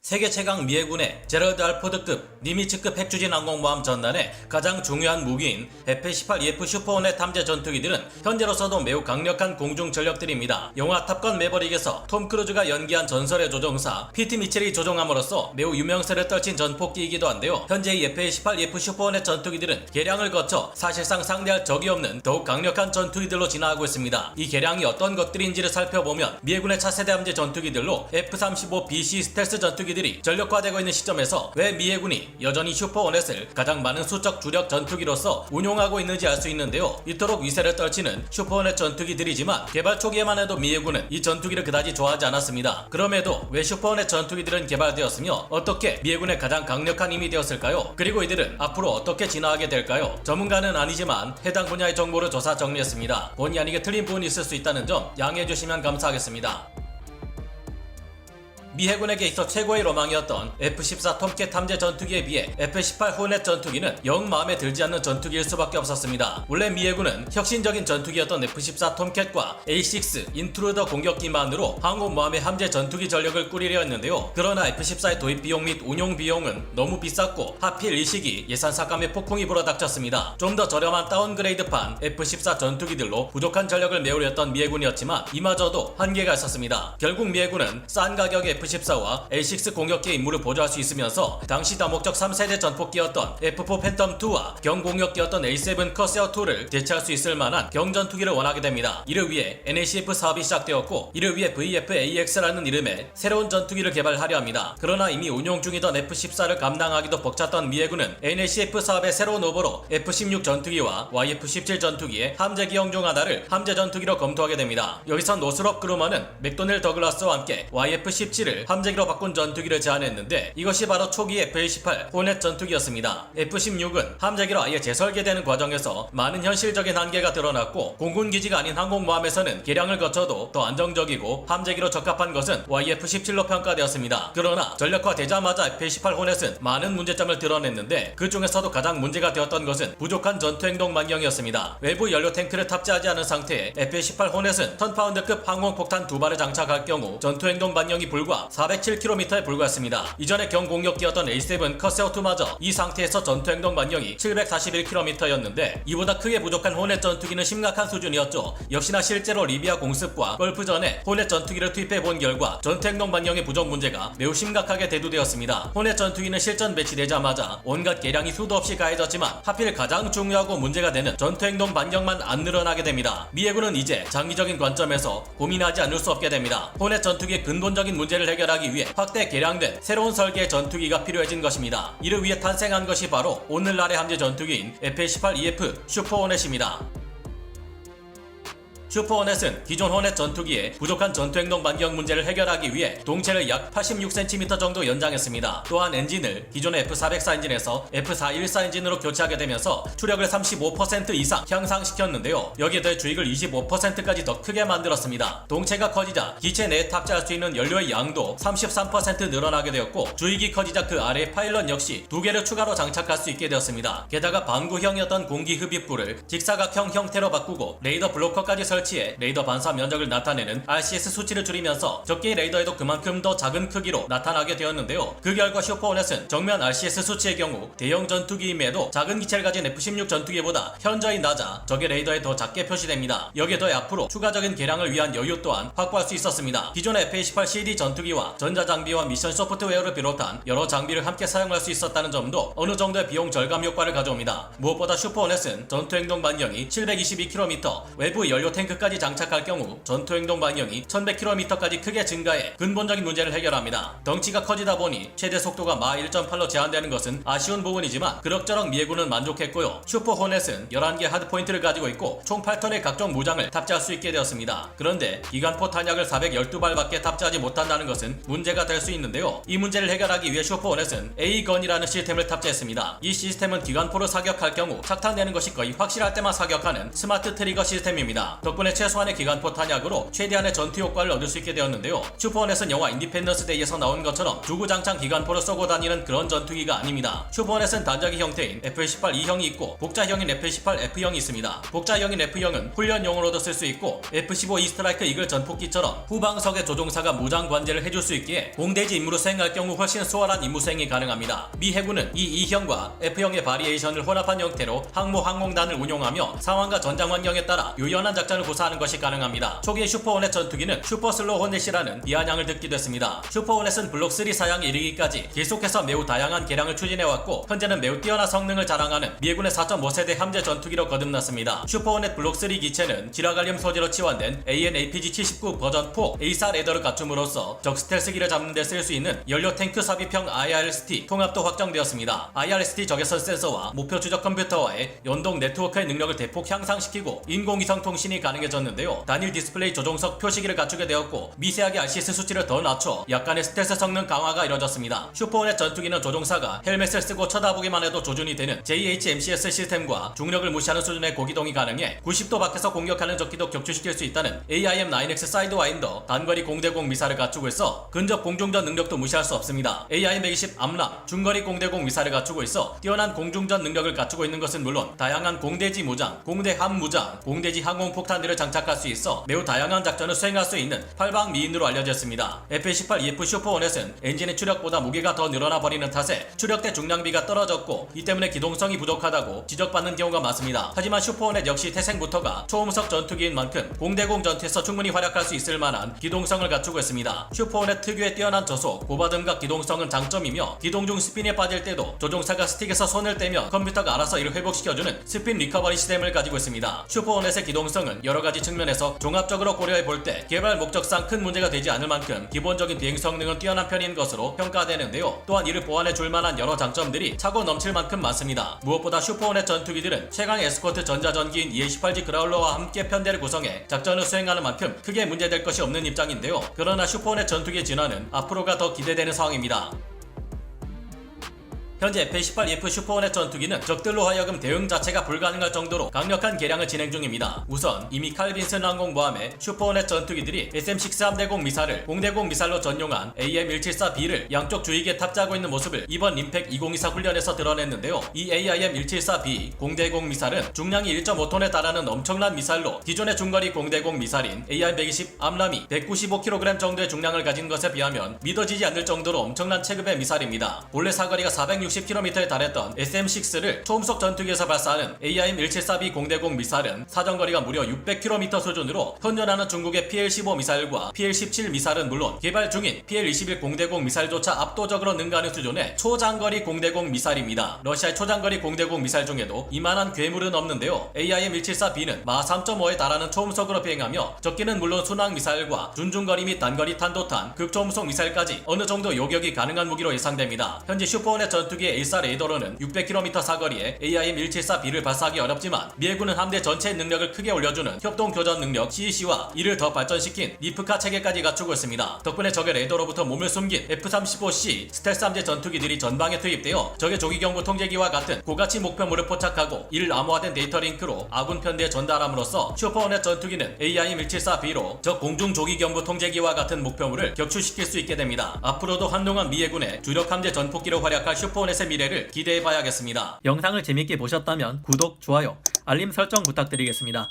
세계 최강 미해군의 제럴드 알포드급 니미츠급 핵추진 항공모함 전단의 가장 중요한 무기인 F-18EF 슈퍼호넷 탐제 전투기들은 현재로서도 매우 강력한 공중 전력들입니다. 영화 탑건 매버릭에서 톰 크루즈가 연기한 전설의 조종사 피트 미첼이 조종함으로써 매우 유명세를 떨친 전폭기이기도 한데요. 현재 이 F-18EF 슈퍼호넷 전투기들은 개량을 거쳐 사실상 상대할 적이 없는 더욱 강력한 전투기들로 진화하고 있습니다. 이 개량이 어떤 것들인지를 살펴보면 미해군의 차세대 함재 전투기들로 F-35BC 스텔스 전투기들이 전력화되고 있는 시점에서 왜 미해군이 여전히 슈퍼호넷을 가장 많은 수적 주력 전투기로서 운용하고 있는지 알 수 있는데요. 이토록 위세를 떨치는 슈퍼호넷 전투기들이지만 개발 초기에만 해도 미해군은 이 전투기를 그다지 좋아하지 않았습니다. 그럼에도 왜 슈퍼호넷 전투기들은 개발되었으며 어떻게 미해군의 가장 강력한 힘이 되었을까요? 그리고 이들은 앞으로 어떻게 진화하게 될까요? 전문가는 아니지만 해당 분야의 정보를 조사 정리했습니다. 본의 아니게 틀린 부분이 있을 수 있다는 점 양해해 주시면 감사하겠습니다. 미 해군에게 있어 최고의 로망이었던 F-14 톰캣 탐제 전투기에 비해 F-18 호넷 전투기는 영 마음에 들지 않는 전투기일 수밖에 없었습니다. 원래 미 해군은 혁신적인 전투기였던 F-14 톰캣과 A6 인트루더 공격기만으로 항공모함의 함재 전투기 전력을 꾸리려 했는데요. 그러나 F-14의 도입 비용 및 운용 비용은 너무 비쌌고 하필 이 시기 예산 삭감의 폭풍이 불어닥쳤습니다. 좀 더 저렴한 다운그레이드판 F-14 전투기들로 부족한 전력을 메우려 했던 미 해군이었지만 이마저도 한계가 있었습니다. 결국 미 해군은 싼 가격의 F-14와 A6 공격기의 임무를 보조할 수 있으면서 당시 다목적 3세대 전폭기였던 F-4 팬텀2와 경공격기였던 A7 커세어2를 대체할 수 있을 만한 경전투기를 원하게 됩니다. 이를 위해 NACF 사업이 시작되었고 이를 위해 VF-AX라는 이름의 새로운 전투기를 개발하려 합니다. 그러나 이미 운용 중이던 F-14를 감당하기도 벅찼던 미 해군은 NACF 사업의 새로운 후보로 F-16 전투기와 YF-17 전투기의 함재기형 중 하나를 함재 전투기로 검토하게 됩니다. 여기서 노스롭 그루먼은 맥도넬 더글라스와 함께 YF-17을 함재기로 바꾼 전투기를 제안했는데 이것이 바로 초기 F-18 호넷 전투기였습니다. F-16은 함재기로 아예 재설계되는 과정에서 많은 현실적인 한계가 드러났고 공군기지가 아닌 항공모함에서는 개량을 거쳐도 더 안정적이고 함재기로 적합한 것은 YF-17로 평가되었습니다. 그러나 전력화되자마자 F-18 호넷은 많은 문제점을 드러냈는데 그 중에서도 가장 문제가 되었던 것은 부족한 전투행동 만경이었습니다. 외부 연료 탱크를 탑재하지 않은 상태에 F-18 호넷은 1000파운드급 항공폭탄 2발을 장착할 경우 전투행동 반경이 불과 407km에 불과했습니다. 이전에 경공격기였던 A7 커세어2마저 이 상태에서 전투행동 반경이 741km였는데 이보다 크게 부족한 호넷 전투기는 심각한 수준이었죠. 역시나 실제로 리비아 공습과 걸프전에 호넷 전투기를 투입해본 결과 전투행동 반경의 부족 문제가 매우 심각하게 대두되었습니다. 호넷 전투기는 실전 배치되자마자 온갖 개량이 수도 없이 가해졌지만 하필 가장 중요하고 문제가 되는 전투행동 반경만 안 늘어나게 됩니다. 미 해군은 이제 장기적인 관점에서 고민하지 않을 수 없게 됩니다. 호넷 전투기의 근본적인 문제를 해결하기 위해 확대 개량된 새로운 설계의 전투기가 필요해진 것입니다. 이를 위해 탄생한 것이 바로 오늘날의 함재 전투기인 F-18EF 슈퍼호넷입니다. 슈퍼호넷은 기존 호넷 전투기의 부족한 전투행동 반경 문제를 해결하기 위해 동체를 약 86cm 정도 연장했습니다. 또한 엔진을 기존의 F404 엔진에서 F414 엔진으로 교체하게 되면서 추력을 35% 이상 향상시켰는데요. 여기에 더해 주익을 25%까지 더 크게 만들었습니다. 동체가 커지자 기체 내에 탑재할 수 있는 연료의 양도 33% 늘어나게 되었고 주익이 커지자 그 아래 파일럿 역시 2개를 추가로 장착할 수 있게 되었습니다. 게다가 방구형이었던 공기 흡입구를 직사각형 형태로 바꾸고 레이더 블로커까지 설치해 레이더 반사 면적을 나타내는 RCS 수치를 줄이면서 적게의 레이더에도 그만큼 더 작은 크기로 나타나게 되었는데요. 그 결과 슈퍼호넷은 정면 RCS 수치의 경우 대형 전투기임에도 작은 기체를 가진 F-16 전투기보다 현저히 낮아 적의 레이더에 더 작게 표시됩니다. 여기에 더해 앞으로 추가적인 개량을 위한 여유 또한 확보할 수 있었습니다. 기존의 F-18CD 전투기와 전자장비와 미션 소프트웨어를 비롯한 여러 장비를 함께 사용할 수 있었다는 점도 어느 정도의 비용 절감 효과를 가져옵니다. 무엇보다 슈퍼호넷은 전투행동 반경이 722km, 외부 연료 탱크까지 장착할 경우 전투행동 반경이 1100km까지 크게 증가해 근본적인 문제를 해결합니다. 덩치가 커지다 보니 최대 속도가 마 1.8로 제한되는 것은 아쉬운 부분이지만 그럭저럭 미 해군은 만족했고요. 슈퍼호넷은 11개 하드포인트를 가지고 있고 총 8톤의 각종 무장을 탑재할 수 있게 되었습니다. 그런데 기관포 탄약을 412발밖에 탑재하지 못한다는 것은 문제가 될 수 있는데요. 이 문제를 해결하기 위해 슈퍼호넷은 A건이라는 시스템을 탑재했습니다. 이 시스템은 기관포를 사격할 경우 착탄되는 것이 거의 확실할 때만 사격하는 스마트 트리거 시스템입니다. 덕분에 최소한의 기관포 탄약으로 최대한의 전투 효과를 얻을 수 있게 되었는데요. 슈퍼호넷은 영화 인디펜던스 데이에서 나온 것처럼 주구장창 기관포를 쏘고 다니는 그런 전투기가 아닙니다. 슈퍼호넷은 단자기 형태인 F-18 2형이 있고 복자형인 F-18 F형이 있습니다. 복자형인 F형은 훈련용으로도 쓸 수 있고 F-15 이스트라이크 이글 전폭기처럼 후방석의 조종사가 무장 관제를 해줄 수 있기에 공대지 임무를 수행할 경우 훨씬 수월한 임무 수행이 가능합니다. 미 해군은 이 2형과 F형의 바리에이션을 혼합한 형태로 항모항공단을 운용하며 상황과 전장 환경에 따라 유연한 작전을 구사하는 것이 가능합니다. 초기의 슈퍼호넷 전투기는 슈퍼슬로우 호넷이라는 비아냥을 듣기도 했습니다. 슈퍼호넷은 블록 3 사양에 이르기까지 계속해서 매우 다양한 개량을 추진해왔고 현재는 매우 뛰어난 성능을 자랑하는 미해군의 4.5세대 함재 전투기로 거듭났습니다. 슈퍼호넷 블록 3 기체는 지라갈륨 소재로 치환된 AN/APG-79 버전 4 A4 레더를 갖춤으로써 적 스텔스기를 잡는 데 쓸 수 있는 연료 탱크 삽입형 IRST 통합도 확정되었습니다. IRST 적외선 센서와 목표 추적 컴퓨터와의 연동 네트워크의 능력을 대폭 향상시키고 인공위성 통신이 가능해졌는데요. 단일 디스플레이 조종석 표시기를 갖추게 되었고 미세하게 RCS 수치를 더 낮춰 약간의 스텔스 성능 강화가 이뤄졌습니다. 슈퍼호넷 전투기는 조종사가 헬멧을 쓰고 쳐다보기만 해도 조준이 되는 JHMCS 시스템과 중력을 무시하는 수준의 고기동이 가능해 90도 밖에서 공격하는 적기도 격추시킬 수 있다는 AIM-9X 사이드와인더 단거리 공대공 미사를 갖추고 있어 근접 공중전 능력도 무시할 수 없습니다. AIM-120 암람 중거리 공대공 미사를 갖추고 있어 뛰어난 공중전 능력을 갖추고 있는 것은 물론 다양한 공대지 무장, 공대함 무장, 공대지 항공폭탄들을 장착할 수 있어 매우 다양한 작전을 수행할 수 있는 팔방미인으로 알려졌습니다. F-18EF 슈퍼호넷은 엔진의 추력보다 무게가 더 늘어나 버리는 탓에 추력대 중량비가 떨어졌고 이 때문에 기동성이 부족하다고 지적받는 경우가 많습니다. 하지만 슈퍼호넷 역시 태생부터가 초음속 전투기인 만큼 공대공 전투에서 충분히 활약할 수 있을 만한 기동성을 갖추고 있습니다. 슈퍼호넷 특유의 뛰어난 저속, 고바듬과 기동성은 장점이며 기동 중 스핀에 빠질 때도 조종사가 스틱에서 손을 떼면 컴퓨터가 알아서 이를 회복시켜주는 스핀 리커버리 시스템을 가지고 있습니다. 슈퍼호넷의 기동성은 여러가지 측면에서 종합적으로 고려해 볼 때 개발 목적상 큰 문제가 되지 않을 만큼 기본적인 비행 성능은 뛰어난 편인 것으로 평가되는데요. 또한 이를 보완해 줄 만한 여러 장점들이 차고 넘칠 만큼 많습니다. 무엇보다 슈퍼호넷 전투기들은 최강 에스코트 전자전기인 EA-18G 그라울러와 함께 편대를 구성해 작전을 수행하는 만큼 크게 문제될 것이 없는 입장인데요. 그러나 슈퍼호넷 전투기의 진화는 앞으로가 더 기대되는 상황입니다. 현재 F-18EF 슈퍼호넷 전투기는 적들로 하여금 대응 자체가 불가능할 정도로 강력한 개량을 진행 중입니다. 우선 이미 칼 빈슨 항공모함의 슈퍼호넷 전투기들이 SM-6 함대공 미사를 공대공 미사일로 전용한 AIM-174B를 양쪽 주익에 탑재하고 있는 모습을 이번 림팩 2024 훈련에서 드러냈는데요. 이 AIM-174B 공대공 미사일은 중량이 1.5톤에 달하는 엄청난 미사일로 기존의 중거리 공대공 미사일인 AIM-120 암람이 195kg 정도의 중량을 가진 것에 비하면 믿어지지 않을 정도로 엄청난 체급의 미사일입니다. 본래 사거리가 460km에 달했던 SM-6를 초음속 전투기에서 발사하는 AIM-174B 공대공 미사일은 사정거리가 무려 600km 수준으로 현존하는 중국의 PL-15 미사일과 PL-17 미사일은 물론 개발 중인 PL-21 공대공 미사일조차 압도적으로 능가하는 수준의 초장거리 공대공 미사일입니다. 러시아의 초장거리 공대공 미사일 중에도 이만한 괴물은 없는데요. AIM-174B는 마 3.5에 달하는 초음속으로 비행하며 적기는 물론 순항 미사일과 준중거리 및 단거리 탄도탄, 극초음속 미사일까지 어느 정도 요격이 가능한 무기로 예상됩니다. 현재 슈퍼호넷 전투기의 A4 레이더로는 600km 사거리에 AIM-174B를 발사하기 어렵지만 미해군은 함대 전체의 능력을 크게 올려주는 협동 교전 능력 CEC와 이를 더 발전시킨 리프카 체계까지 갖추고 있습니다. 덕분에 적의 레이더로부터 몸을 숨긴 F-35C 스텔스 함재 전투기들이 전방에 투입되어 적의 조기경보 통제기와 같은 고가치 목표물을 포착하고 이를 암호화된 데이터 링크로 아군 편대에 전달함으로써 슈퍼호넷 전투기는 AIM-174B로 적 공중 조기경보 통제기와 같은 목표물을 격추시킬 수 있게 됩니다. 앞으로도 한동안 미해군의 주력 함재 전폭기로 활약할 슈퍼호넷의 미래를 기대해봐야겠습니다. 영상을 재밌게 보셨다면 구독, 좋아요, 알림 설정 부탁드리겠습니다.